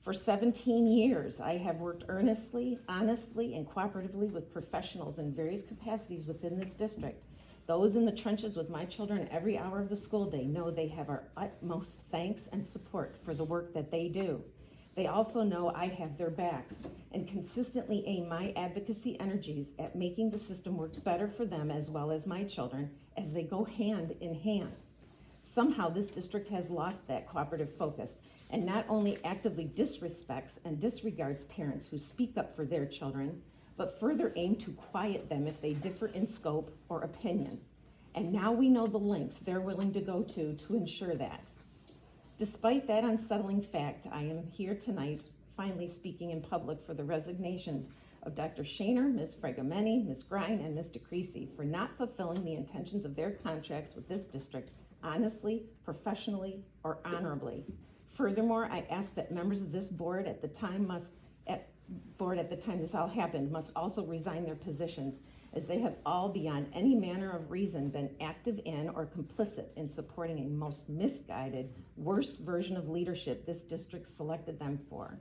For 17 years, I have worked earnestly, honestly, and cooperatively with professionals in various capacities within this district. Those in the trenches with my children every hour of the school day know they have our utmost thanks and support for the work that they do. They also know I have their backs and consistently aim my advocacy energies at making the system work better for them as well as my children as they go hand in hand. Somehow this district has lost that cooperative focus and not only actively disrespects and disregards parents who speak up for their children, but further aim to quiet them if they differ in scope or opinion. And now we know the lengths they're willing to go to ensure that. Despite that unsettling fact, I am here tonight finally speaking in public for the resignations of Dr. Shaner, Ms. Fregameni, Ms. Grine, and Ms. DeCreasy for not fulfilling the intentions of their contracts with this district honestly, professionally, or honorably. Furthermore, I ask that members of this board at the time this all happened must also resign their positions, as they have all beyond any manner of reason been active in or complicit in supporting a most misguided, worst version of leadership this district selected them for.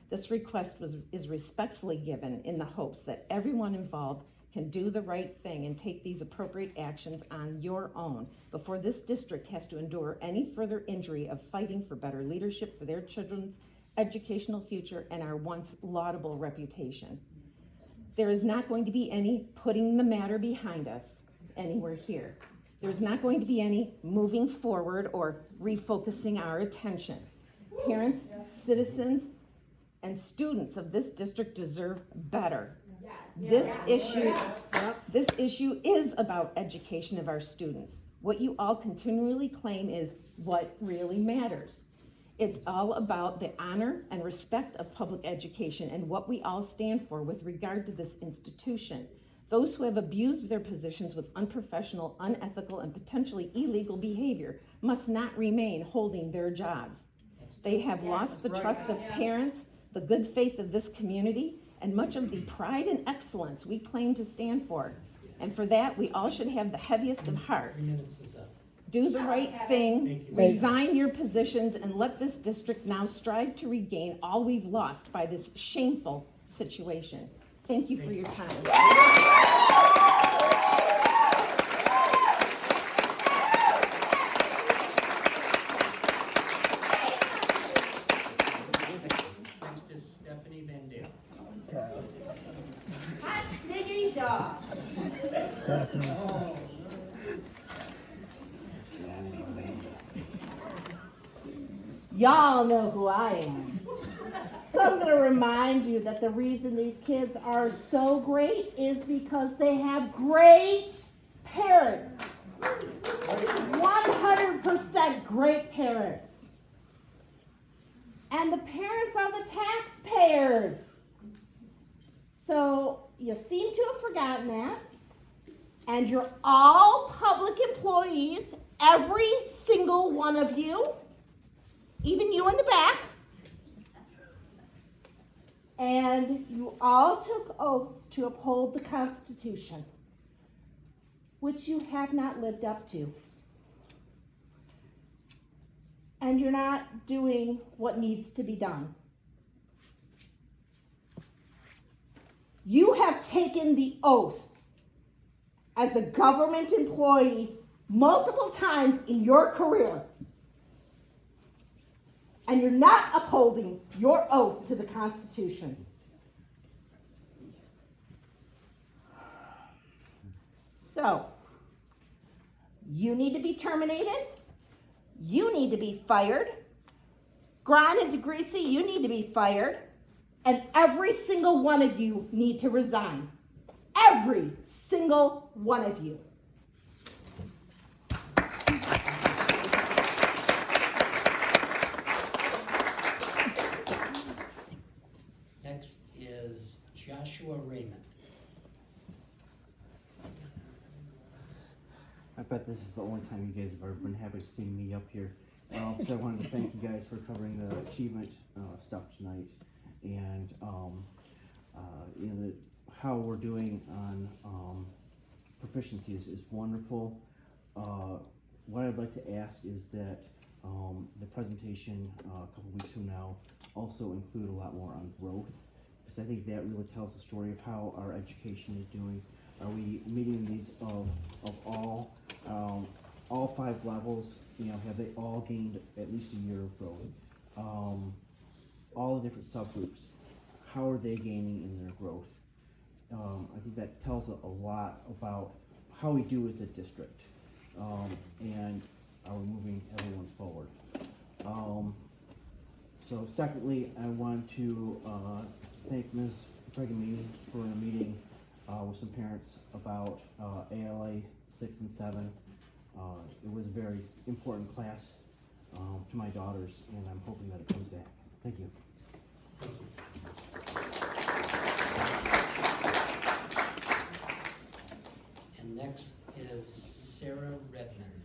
This request is respectfully given in the hopes that everyone involved can do the right thing and take these appropriate actions on your own before this district has to endure any further injury of fighting for better leadership for their children's educational future and our once laudable reputation. There is not going to be any putting the matter behind us anywhere here. There's not going to be any moving forward or refocusing our attention. Parents, citizens, and students of this district deserve better. This issue is about education of our students. What you all continually claim is what really matters. It's all about the honor and respect of public education and what we all stand for with regard to this institution. Those who have abused their positions with unprofessional, unethical, and potentially illegal behavior must not remain holding their jobs. They have lost the trust of parents, the good faith of this community, and much of the pride and excellence we claim to stand for. And for that, we all should have the heaviest of hearts. Do the right thing, resign your positions, and let this district now strive to regain all we've lost by this shameful situation. Thank you for your time. Next is Stephanie Van Dale. Hot diggity dog. Y'all know who I am. So I'm going to remind you that the reason these kids are so great is because they have great parents. 100% great parents. And the parents are the taxpayers. So you seem to have forgotten that. And you're all public employees, every single one of you, even you in the back. And you all took oaths to uphold the Constitution, which you have not lived up to. And you're not doing what needs to be done. You have taken the oath as a government employee multiple times in your career. And you're not upholding your oath to the Constitution. So, you need to be terminated. You need to be fired. Gran and DeGreasy, you need to be fired. And every single one of you need to resign. Every single one of you. Next is Joshua Raymond. I bet this is the only time you guys have ever been happy to see me up here. So I wanted to thank you guys for covering the achievement stuff tonight, and how we're doing on proficiency is wonderful. What I'd like to ask is that the presentation a couple weeks from now also include a lot more on growth, because I think that really tells the story of how our education is doing. Are we meeting the needs of all 5 levels? Have they all gained at least a year of growth? All the different subgroups, how are they gaining in their growth? I think that tells a lot about how we do as a district, and are we moving everyone forward? So secondly, I want to thank Ms. Pregamy for a meeting with some parents about ALA 6 and 7. It was a very important class to my daughters, and I'm hoping that it comes back. Thank you. And next is Sarah Redmond.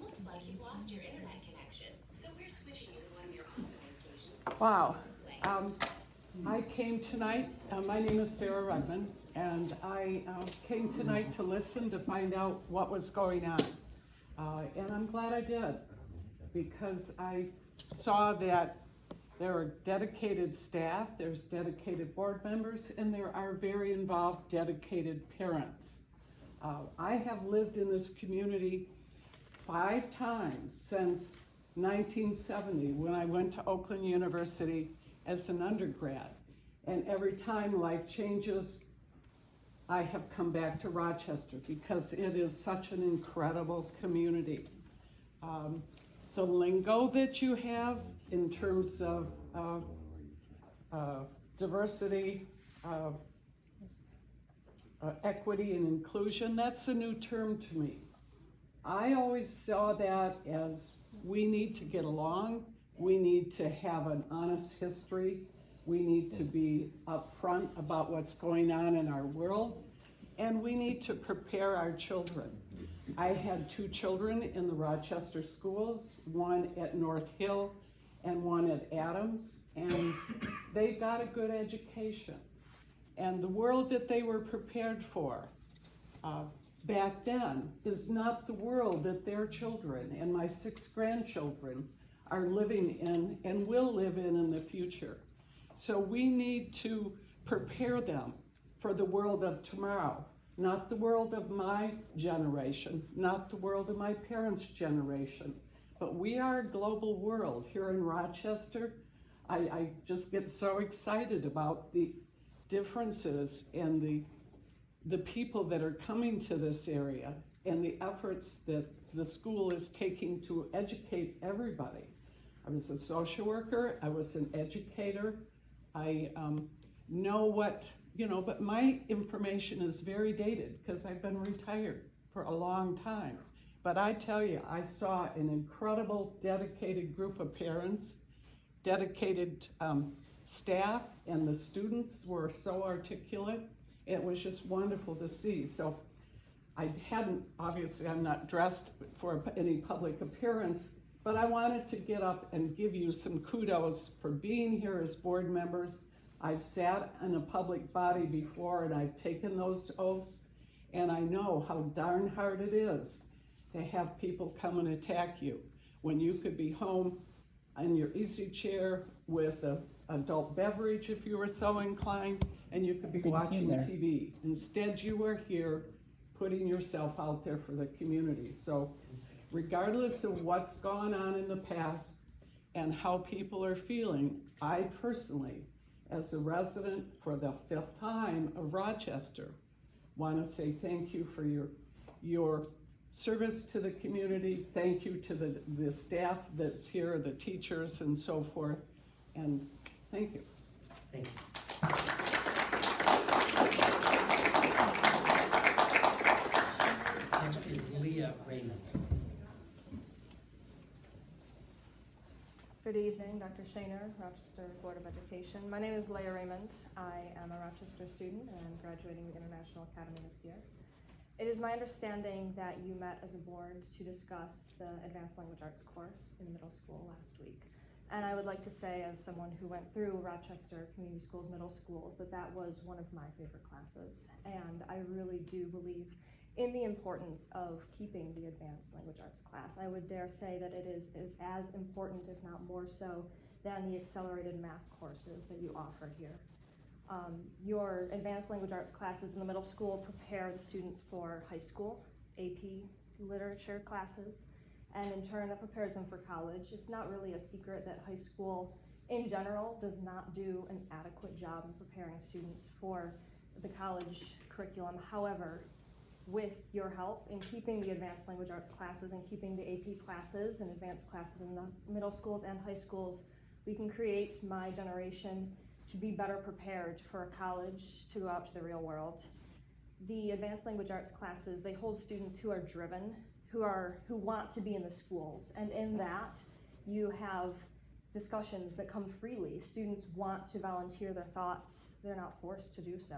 Looks like you've lost your internet connection, so we're switching you to one of your alternate stations. Wow. I came tonight, my name is Sarah Redmond, and I came tonight to listen to find out what was going on. And I'm glad I did, because I saw that there are dedicated staff, there's dedicated board members, and there are very involved, dedicated parents. I have lived in this community 5 times since 1970, when I went to Oakland University as an undergrad. And every time life changes, I have come back to Rochester because it is such an incredible community. The lingo that you have in terms of diversity, equity and inclusion, that's a new term to me. I always saw that as we need to get along, we need to have an honest history, we need to be upfront about what's going on in our world, and we need to prepare our children. I had 2 children in the Rochester schools, one at North Hill and one at Adams, and they got a good education. And the world that they were prepared for back then is not the world that their children and my 6 grandchildren are living in and will live in the future. So we need to prepare them for the world of tomorrow, not the world of my generation, not the world of my parents' generation, but we are a global world here in Rochester. I just get so excited about the differences and the people that are coming to this area and the efforts that the school is taking to educate everybody. I was a social worker, I was an educator, I know what, but my information is very dated because I've been retired for a long time. But I tell you, I saw an incredible, dedicated group of parents, dedicated staff, and the students were so articulate. It was just wonderful to see. So obviously I'm not dressed for any public appearance, but I wanted to get up and give you some kudos for being here as board members. I've sat in a public body before and I've taken those oaths, and I know how darn hard it is to have people come and attack you when you could be home in your easy chair with an adult beverage if you were so inclined, and you could be watching TV. Instead, you were here putting yourself out there for the community. So regardless of what's gone on in the past and how people are feeling, I personally, as a resident for the 5th time of Rochester, want to say thank you for your service to the community. Thank you to the staff that's here, the teachers and so forth, and thank you. Thank you. Next is Leah Raymond. Good evening, Dr. Shaner, Rochester Board of Education. My name is Leah Raymond. I am a Rochester student and I'm graduating the International Academy this year. It is my understanding that you met as a board to discuss the Advanced Language Arts course in middle school last week. And I would like to say, as someone who went through Rochester Community Schools middle schools, that was one of my favorite classes. And I really do believe in the importance of keeping the Advanced Language Arts class. I would dare say that it is as important, if not more so, than the accelerated math courses that you offer here. Your Advanced Language Arts classes in the middle school prepare the students for high school, AP literature classes, and in turn that prepares them for college. It's not really a secret that high school in general does not do an adequate job in preparing students for the college curriculum. However, with your help in keeping the Advanced Language Arts classes and keeping the AP classes and advanced classes in the middle schools and high schools, we can create my generation to be better prepared for a college, to go out to the real world. The Advanced Language Arts classes, they hold students who are driven, who want to be in the schools, and in that you have discussions that come freely. Students want to volunteer their thoughts, they're not forced to do so.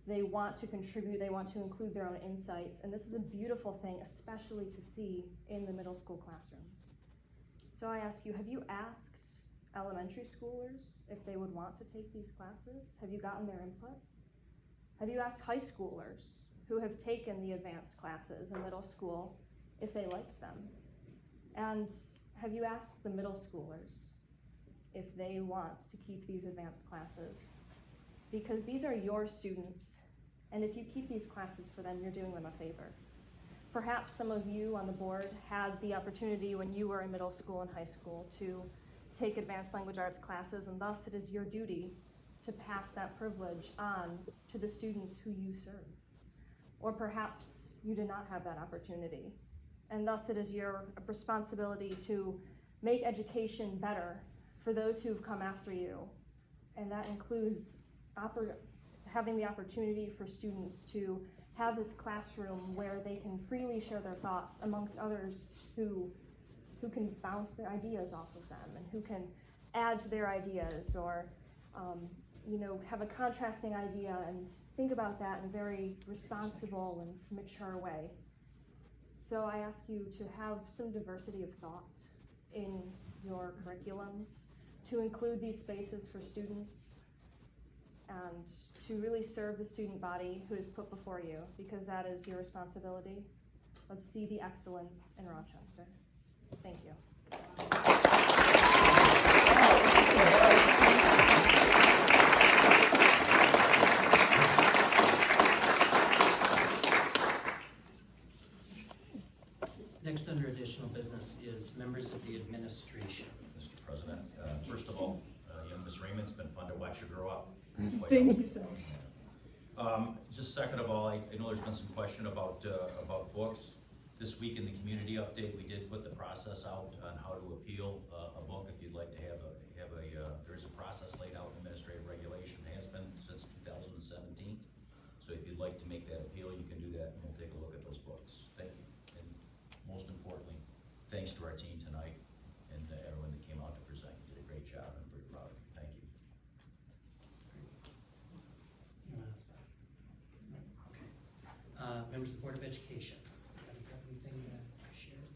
They want to contribute, they want to include their own insights, and this is a beautiful thing, especially to see in the middle school classrooms. So I ask you, have you asked elementary schoolers if they would want to take these classes? Have you gotten their input? Have you asked high schoolers who have taken the advanced classes in middle school if they liked them? And have you asked the middle schoolers if they want to keep these advanced classes? Because these are your students, and if you keep these classes for them, you're doing them a favor. Perhaps some of you on the board had the opportunity when you were in middle school and high school to take Advanced Language Arts classes, and thus it is your duty to pass that privilege on to the students who you serve. Or perhaps you did not have that opportunity. And thus it is your responsibility to make education better for those who've come after you. And that includes having the opportunity for students to have this classroom where they can freely share their thoughts amongst others who can bounce their ideas off of them and who can add to their ideas, or have a contrasting idea and think about that in a very responsible and mature way. So I ask you to have some diversity of thought in your curriculums, to include these spaces for students, and to really serve the student body who is put before you, because that is your responsibility. Let's see the excellence in Rochester. Thank you. Next under additional business is members of the administration. Mr. President, first of all, young Ms. Raymond, it's been fun to watch you grow up. Thank you, sir. Just second of all, I know there's been some question about books. This week in the community update, we did put the process out on how to appeal a book. If you'd like to there is a process laid out in administrative regulation, has been since 2017. So if you'd like to make that appeal, you can do that, and we'll take a look at those books. Thank you. And most importantly, thanks to our team tonight and everyone that came out to present. You did a great job, and I'm very proud of you. Thank you. Okay. Members of the Board of Education, anybody have anything to share?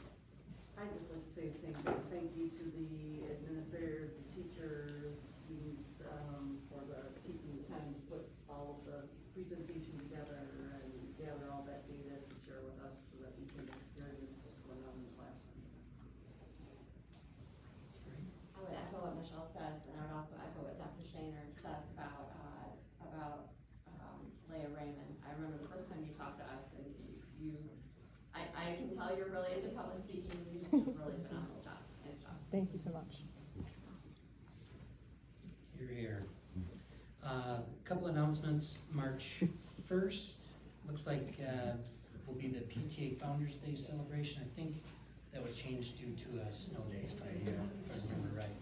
I'd just like to say the same thing. Thank you to the administrators, the teachers, students, for taking the time to put all of the presentation together and gather all that data to share with us so that we can experience what's going on in the classroom. I would echo what Michelle says, and I would also echo what Dr. Shaner says about Leah Raymond. I remember the first time you talked to us, and I can tell you're really into public speaking. You just did a really phenomenal job. Nice job. Thank you so much. You're here. A couple announcements. March 1st, looks like will be the PTA Founders Day celebration. I think that was changed due to a snow day, if I remember right.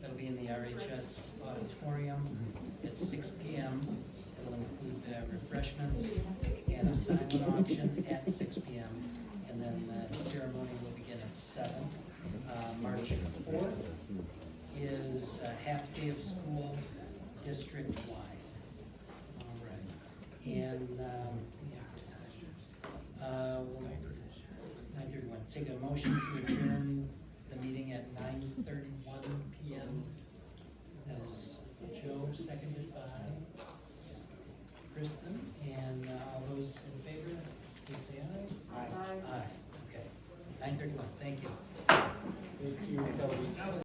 That'll be in the RHS auditorium at 6 p.m. It'll include refreshments and a silent auction at 6 p.m. And then the ceremony will begin at 7. March 4th is a half day of school district-wide. All right. And 9:31. Take a motion to adjourn the meeting at 9:31 p.m. That is Joe, seconded by Kristen. And all those in favor, please say aye. Aye. Aye. Okay. 9:31. Thank you. Thank you, Kelly.